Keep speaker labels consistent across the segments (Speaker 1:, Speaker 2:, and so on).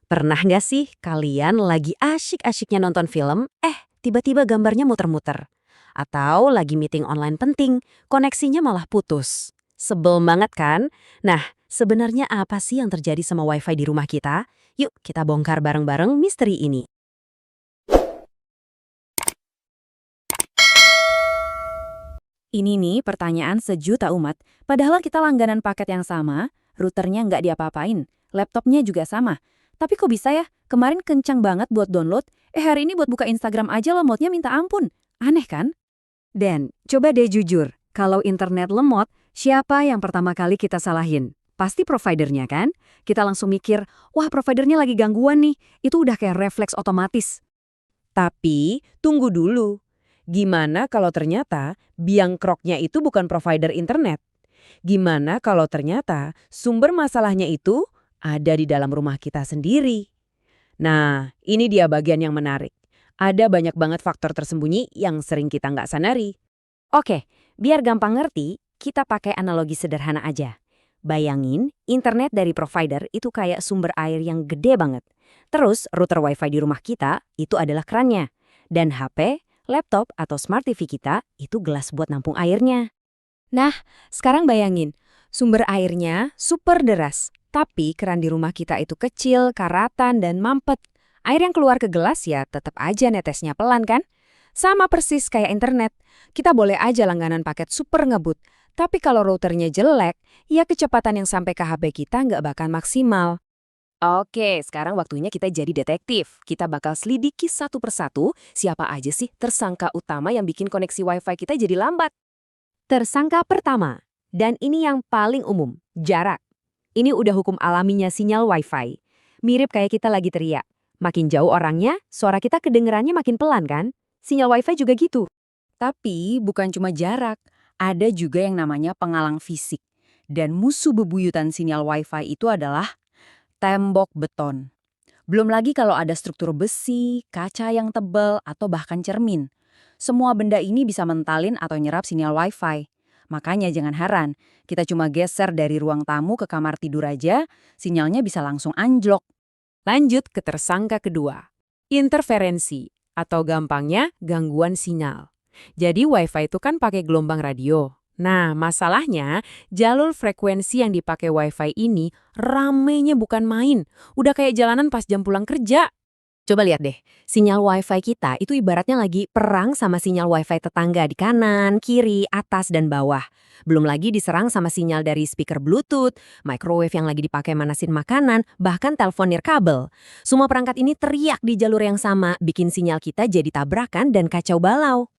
Speaker 1: Pernah nggak sih kalian lagi asyik-asyiknya nonton film, tiba-tiba gambarnya muter-muter? Atau lagi meeting online penting, koneksinya malah putus? Sebel banget kan? Nah, sebenarnya apa sih yang terjadi sama wifi di rumah kita? Yuk kita bongkar bareng-bareng misteri ini.
Speaker 2: Ini nih pertanyaan sejuta umat. Padahal kita langganan paket yang sama, routernya nggak diapa-apain, laptopnya juga sama. Tapi kok bisa ya? Kemarin kencang banget buat download, hari ini buat buka Instagram aja lemotnya minta ampun. Aneh kan?
Speaker 1: Dan, coba deh jujur, kalau internet lemot, siapa yang pertama kali kita salahin? Pasti providernya kan? Kita langsung mikir, wah providernya lagi gangguan nih, itu udah kayak refleks otomatis.
Speaker 3: Tapi, tunggu dulu. Gimana kalau ternyata biang kroknya itu bukan provider internet? Gimana kalau ternyata sumber masalahnya itu ada di dalam rumah kita sendiri? Nah, ini dia bagian yang menarik. Ada banyak banget faktor tersembunyi yang sering kita nggak sadari.
Speaker 1: Oke, biar gampang ngerti, kita pakai analogi sederhana aja. Bayangin, internet dari provider itu kayak sumber air yang gede banget. Terus, router wifi di rumah kita itu adalah kerannya. Dan HP, laptop, atau smart TV kita itu gelas buat nampung airnya.
Speaker 2: Nah, sekarang bayangin, sumber airnya super deras, tapi keran di rumah kita itu kecil, karatan, dan mampet. Air yang keluar ke gelas ya tetap aja netesnya pelan kan? Sama persis kayak internet. Kita boleh aja langganan paket super ngebut, tapi kalau routernya jelek, ya kecepatan yang sampai ke HP kita nggak bakal maksimal.
Speaker 3: Oke, sekarang waktunya kita jadi detektif. Kita bakal selidiki satu persatu siapa aja sih tersangka utama yang bikin koneksi wifi kita jadi lambat.
Speaker 1: Tersangka pertama, dan ini yang paling umum, jarak. Ini udah hukum alaminya sinyal wifi. Mirip kayak kita lagi teriak. Makin jauh orangnya, suara kita kedengerannya makin pelan kan? Sinyal wifi juga gitu.
Speaker 2: Tapi bukan cuma jarak, ada juga yang namanya penghalang fisik. Dan musuh bebuyutan sinyal wifi itu adalah tembok beton. Belum lagi kalau ada struktur besi, kaca yang tebal, atau bahkan cermin. Semua benda ini bisa mentalin atau nyerap sinyal wifi. Makanya jangan heran, kita cuma geser dari ruang tamu ke kamar tidur aja, sinyalnya bisa langsung anjlok.
Speaker 3: Lanjut ke tersangka kedua, interferensi atau gampangnya gangguan sinyal. Jadi wifi itu kan pakai gelombang radio. Nah, masalahnya jalur frekuensi yang dipakai wifi ini ramenya bukan main. Udah kayak jalanan pas jam pulang kerja.
Speaker 1: Coba lihat deh, sinyal wifi kita itu ibaratnya lagi perang sama sinyal wifi tetangga di kanan, kiri, atas, dan bawah. Belum lagi diserang sama sinyal dari speaker Bluetooth, microwave yang lagi dipakai manasin makanan, bahkan telepon nirkabel. Semua perangkat ini teriak di jalur yang sama, bikin sinyal kita jadi tabrakan dan kacau balau.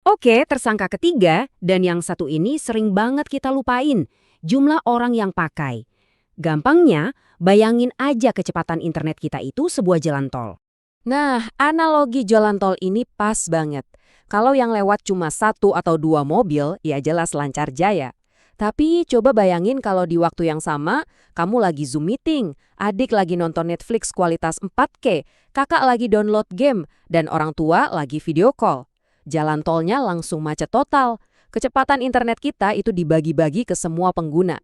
Speaker 1: Oke, tersangka ketiga, dan yang satu ini sering banget kita lupain, jumlah orang yang pakai. Gampangnya, bayangin aja kecepatan internet kita itu sebuah jalan tol.
Speaker 3: Nah, analogi jalan tol ini pas banget. Kalau yang lewat cuma satu atau dua mobil, ya jelas lancar jaya. Tapi coba bayangin kalau di waktu yang sama, kamu lagi Zoom meeting, adik lagi nonton Netflix kualitas 4K, kakak lagi download game, dan orang tua lagi video call. Jalan tolnya langsung macet total. Kecepatan internet kita itu dibagi-bagi ke semua pengguna.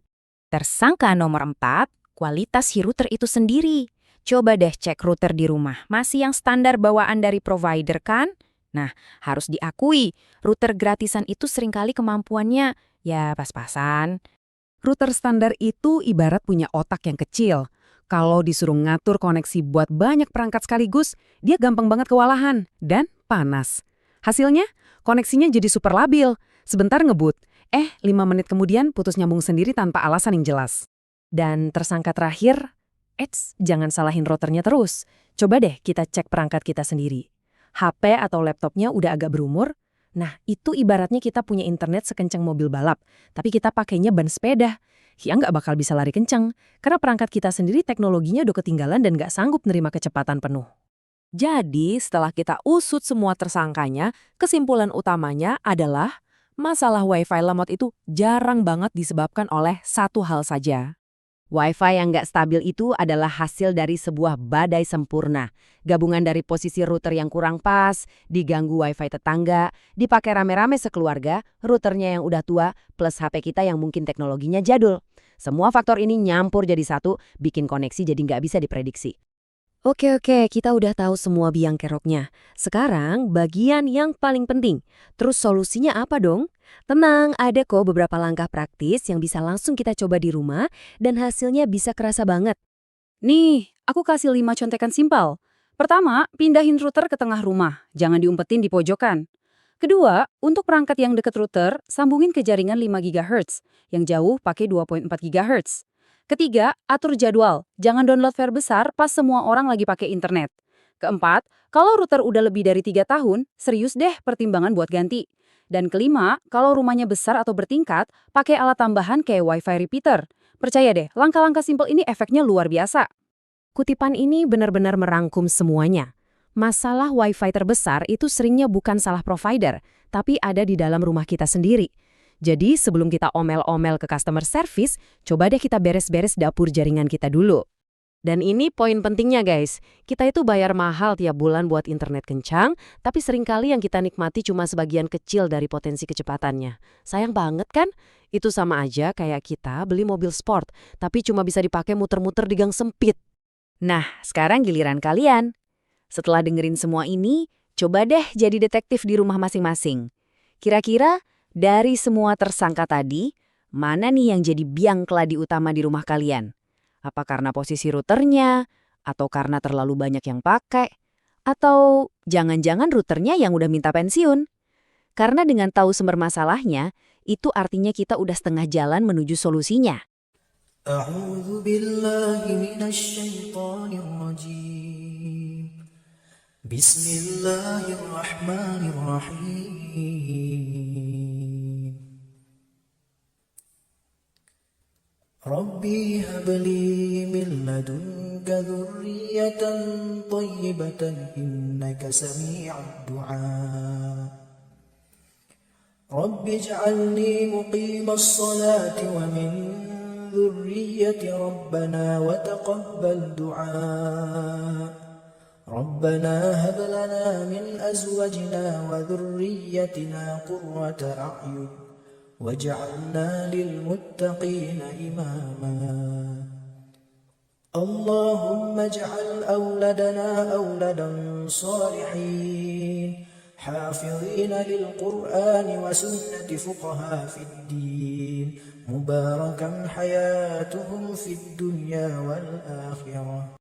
Speaker 2: Tersangka nomor 4, kualitas si router itu sendiri. Coba deh cek router di rumah, masih yang standar bawaan dari provider kan? Nah, harus diakui, router gratisan itu seringkali kemampuannya ya pas-pasan.
Speaker 3: Router standar itu ibarat punya otak yang kecil. Kalau disuruh ngatur koneksi buat banyak perangkat sekaligus, dia gampang banget kewalahan dan panas. Hasilnya, koneksinya jadi super labil. Sebentar ngebut, 5 menit kemudian putus nyambung sendiri tanpa alasan yang jelas.
Speaker 1: Dan tersangka terakhir, jangan salahin routernya terus. Coba deh kita cek perangkat kita sendiri. HP atau laptopnya udah agak berumur. Nah, itu ibaratnya kita punya internet sekencang mobil balap, tapi kita pakainya ban sepeda. Ya nggak bakal bisa lari kencang, karena perangkat kita sendiri teknologinya udah ketinggalan dan nggak sanggup nerima kecepatan penuh.
Speaker 3: Jadi, setelah kita usut semua tersangkanya, kesimpulan utamanya adalah masalah wifi lemot itu jarang banget disebabkan oleh satu hal saja.
Speaker 1: Wifi yang nggak stabil itu adalah hasil dari sebuah badai sempurna. Gabungan dari posisi router yang kurang pas, diganggu wifi tetangga, dipakai rame-rame sekeluarga, routernya yang udah tua, plus HP kita yang mungkin teknologinya jadul. Semua faktor ini nyampur jadi satu, bikin koneksi jadi nggak bisa diprediksi. Oke, kita udah tahu semua biang keroknya. Sekarang bagian yang paling penting. Terus solusinya apa dong? Tenang, ada kok beberapa langkah praktis yang bisa langsung kita coba di rumah dan hasilnya bisa kerasa banget.
Speaker 2: Nih, aku kasih 5 contekan simpel. Pertama, pindahin router ke tengah rumah, jangan diumpetin di pojokan. Kedua, untuk perangkat yang dekat router, sambungin ke jaringan 5 GHz, yang jauh pakai 2,4 GHz. Ketiga, atur jadwal, jangan download file besar pas semua orang lagi pakai internet. Keempat, kalau router udah lebih dari 3 tahun, serius deh pertimbangan buat ganti. Dan kelima, kalau rumahnya besar atau bertingkat, pakai alat tambahan kayak WiFi repeater. Percaya deh, langkah-langkah simpel ini efeknya luar biasa.
Speaker 1: Kutipan ini benar-benar merangkum semuanya. Masalah Wi-Fi terbesar itu seringnya bukan salah provider, tapi ada di dalam rumah kita sendiri. Jadi sebelum kita omel-omel ke customer service, coba deh kita beres-beres dapur jaringan kita dulu. Dan ini poin pentingnya guys, kita itu bayar mahal tiap bulan buat internet kencang, tapi seringkali yang kita nikmati cuma sebagian kecil dari potensi kecepatannya. Sayang banget kan? Itu sama aja kayak kita beli mobil sport, tapi cuma bisa dipakai muter-muter di gang sempit.
Speaker 2: Nah, sekarang giliran kalian. Setelah dengerin semua ini, coba deh jadi detektif di rumah masing-masing. Kira-kira dari semua tersangka tadi, mana nih yang jadi biang keladi utama di rumah kalian? Apa karena posisi routernya? Atau karena terlalu banyak yang pakai? Atau jangan-jangan routernya yang udah minta pensiun? Karena dengan tahu sumber masalahnya, itu artinya kita udah setengah jalan menuju solusinya.
Speaker 4: أعوذ بالله من الشيطان الرجيم بسم الله الرحمن الرحيم ربي هب لي من لدنك ذرية طيبة إنك سميع الدعاء رب اجعلني مقيم الصلاة ومن ذرية ربنا وتقبل دعاء ربنا هب لنا من أزواجنا وذريتنا قرة أعين واجعلنا للمتقين إماما اللهم اجعل أولادنا أولادا صالحين حافظين للقرآن وسنة فقهاء في الدين مباركا حياتهم في الدنيا والآخرة